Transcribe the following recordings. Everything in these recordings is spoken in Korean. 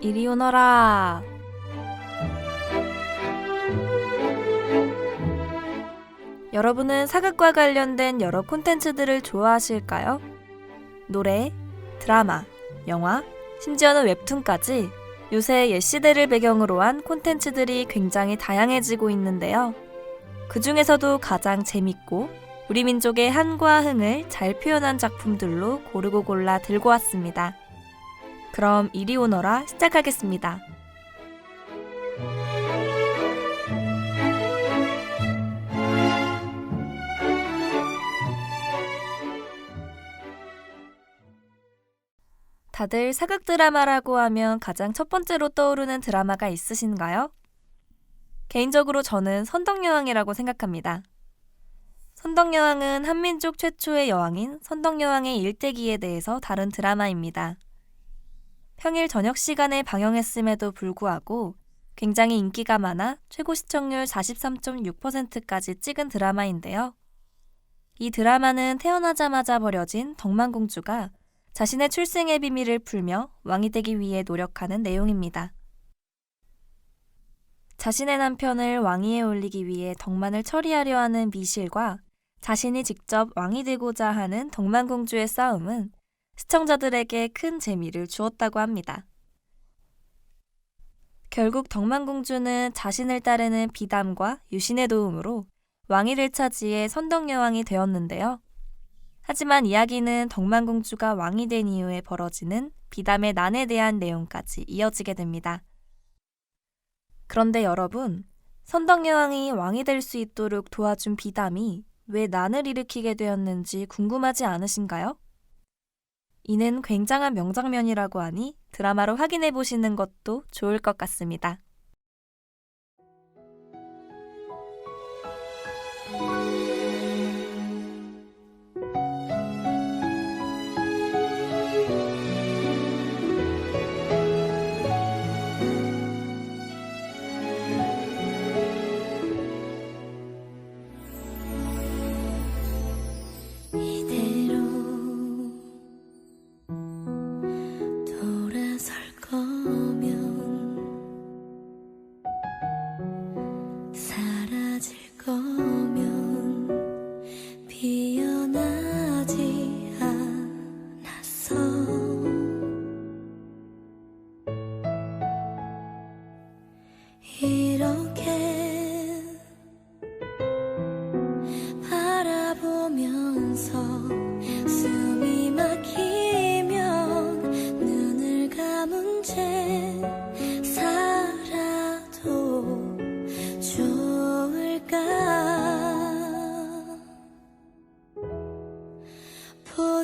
이리 오너라. 여러분은 사극과 관련된 여러 콘텐츠들을 좋아하실까요? 노래, 드라마, 영화, 심지어는 웹툰까지 요새 옛 시대를 배경으로 한 콘텐츠들이 굉장히 다양해지고 있는데요. 그 중에서도 가장 재밌고 우리 민족의 한과 흥을 잘 표현한 작품들로 고르고 골라 들고 왔습니다. 그럼 이리 오너라 시작하겠습니다. 다들 사극 드라마라고 하면 가장 첫 번째로 떠오르는 드라마가 있으신가요? 개인적으로 저는 선덕여왕이라고 생각합니다. 선덕여왕은 한민족 최초의 여왕인 선덕여왕의 일대기에 대해서 다룬 드라마입니다. 평일 저녁 시간에 방영했음에도 불구하고 굉장히 인기가 많아 최고 시청률 43.6%까지 찍은 드라마인데요. 이 드라마는 태어나자마자 버려진 덕만공주가 자신의 출생의 비밀을 풀며 왕이 되기 위해 노력하는 내용입니다. 자신의 남편을 왕위에 올리기 위해 덕만을 처리하려 하는 미실과 자신이 직접 왕이 되고자 하는 덕만공주의 싸움은 시청자들에게 큰 재미를 주었다고 합니다. 결국 덕만공주는 자신을 따르는 비담과 유신의 도움으로 왕위를 차지해 선덕여왕이 되었는데요. 하지만 이야기는 덕만공주가 왕이 된 이후에 벌어지는 비담의 난에 대한 내용까지 이어지게 됩니다. 그런데 여러분, 선덕여왕이 왕이 될 수 있도록 도와준 비담이 왜 난을 일으키게 되었는지 궁금하지 않으신가요? 이는 굉장한 명장면이라고 하니 드라마로 확인해 보시는 것도 좋을 것 같습니다.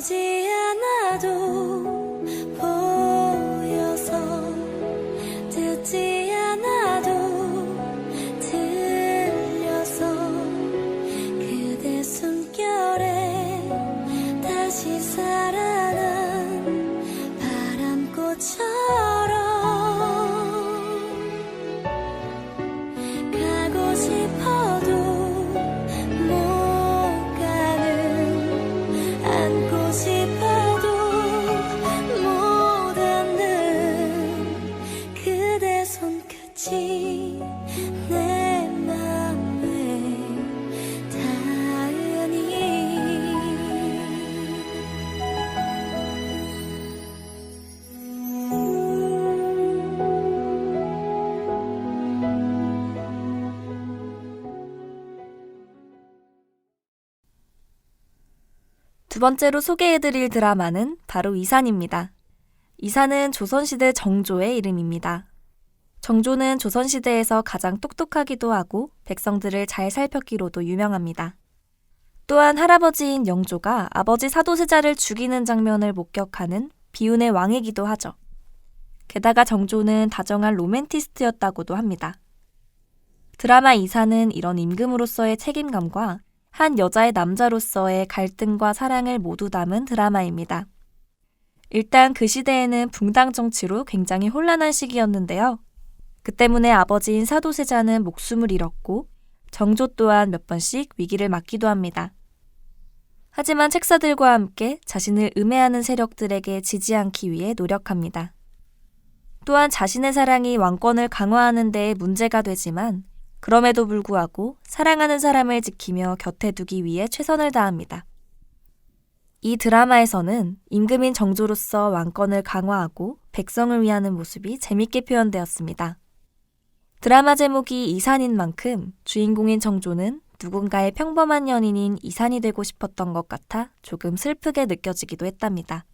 보지 않아도 보여서 듣지 않아도 들려서 그대 숨결에 다시 살아난 바람꽃처럼 가고 싶어도 내 맘에 닿으니 두 번째로 소개해드릴 드라마는 바로 이산입니다. 이산은 조선시대 정조의 이름입니다. 정조는 조선시대에서 가장 똑똑하기도 하고 백성들을 잘 살폈기로도 유명합니다. 또한 할아버지인 영조가 아버지 사도세자를 죽이는 장면을 목격하는 비운의 왕이기도 하죠. 게다가 정조는 다정한 로맨티스트였다고도 합니다. 드라마 이산은 이런 임금으로서의 책임감과 한 여자의 남자로서의 갈등과 사랑을 모두 담은 드라마입니다. 일단 그 시대에는 붕당 정치로 굉장히 혼란한 시기였는데요. 그 때문에 아버지인 사도세자는 목숨을 잃었고 정조 또한 몇 번씩 위기를 맞기도 합니다. 하지만 책사들과 함께 자신을 음해하는 세력들에게 지지 않기 위해 노력합니다. 또한 자신의 사랑이 왕권을 강화하는 데 문제가 되지만 그럼에도 불구하고 사랑하는 사람을 지키며 곁에 두기 위해 최선을 다합니다. 이 드라마에서는 임금인 정조로서 왕권을 강화하고 백성을 위하는 모습이 재밌게 표현되었습니다. 드라마 제목이 이산인 만큼 주인공인 정조는 누군가의 평범한 연인인 이산이 되고 싶었던 것 같아 조금 슬프게 느껴지기도 했답니다.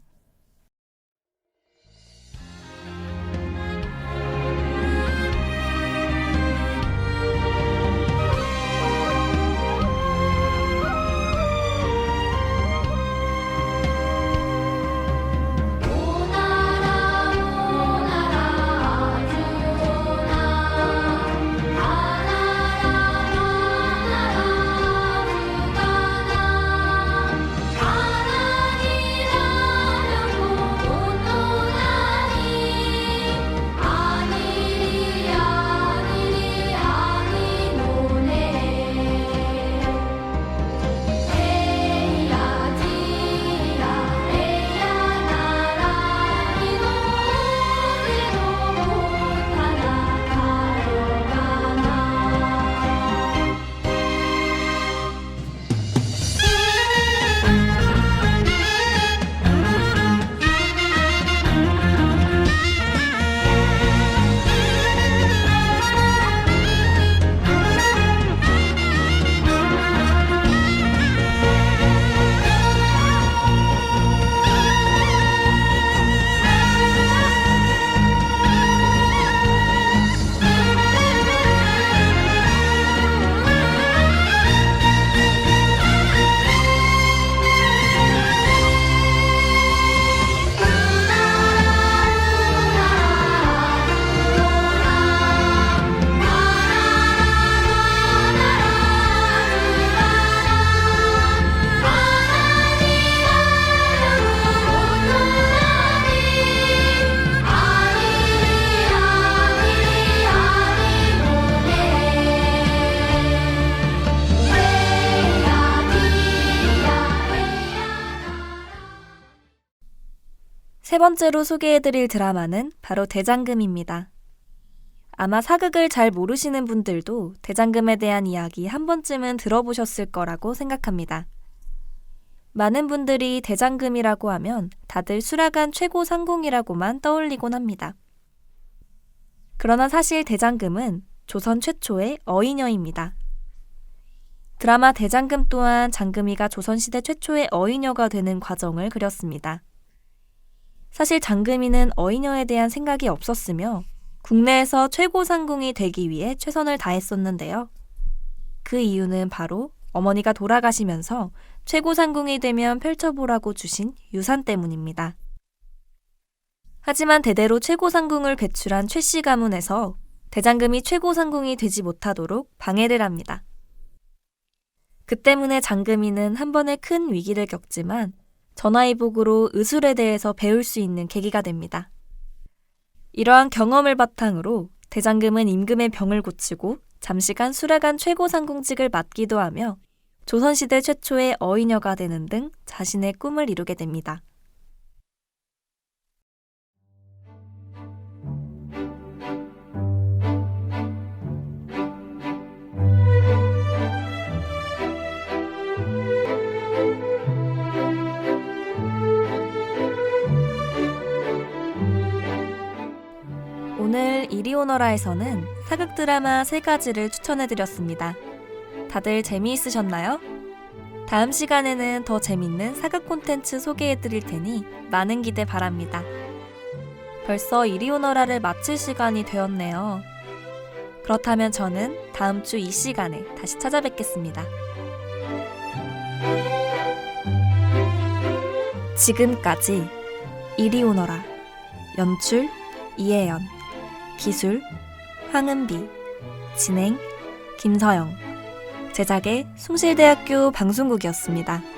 세 번째로 소개해드릴 드라마는 바로 대장금입니다. 아마 사극을 잘 모르시는 분들도 대장금에 대한 이야기 한 번쯤은 들어보셨을 거라고 생각합니다. 많은 분들이 대장금이라고 하면 다들 수락한 최고 상궁이라고만 떠올리곤 합니다. 그러나 사실 대장금은 조선 최초의 어이녀입니다. 드라마 대장금 또한 장금이가 조선시대 최초의 어이녀가 되는 과정을 그렸습니다. 사실 장금이는 어이녀에 대한 생각이 없었으며 국내에서 최고 상궁이 되기 위해 최선을 다했었는데요. 그 이유는 바로 어머니가 돌아가시면서 최고 상궁이 되면 펼쳐보라고 주신 유산 때문입니다. 하지만 대대로 최고 상궁을 배출한 최씨 가문에서 대장금이 최고 상궁이 되지 못하도록 방해를 합니다. 그 때문에 장금이는 한 번의 큰 위기를 겪지만 전화위복으로 의술에 대해서 배울 수 있는 계기가 됩니다. 이러한 경험을 바탕으로 대장금은 임금의 병을 고치고 잠시간 수락한 최고 상궁직을 맡기도 하며 조선시대 최초의 어이녀가 되는 등 자신의 꿈을 이루게 됩니다. 오늘 이리 오너라에서는 사극 드라마 3가지를 추천해드렸습니다. 다들 재미있으셨나요? 다음 시간에는 더 재밌는 사극 콘텐츠 소개해드릴 테니 많은 기대 바랍니다. 벌써 이리 오너라를 마칠 시간이 되었네요. 그렇다면 저는 다음 주 이 시간에 다시 찾아뵙겠습니다. 지금까지 이리 오너라. 연출 이혜연, 기술 황은비, 진행 김서영, 제작의 숭실대학교 방송국이었습니다.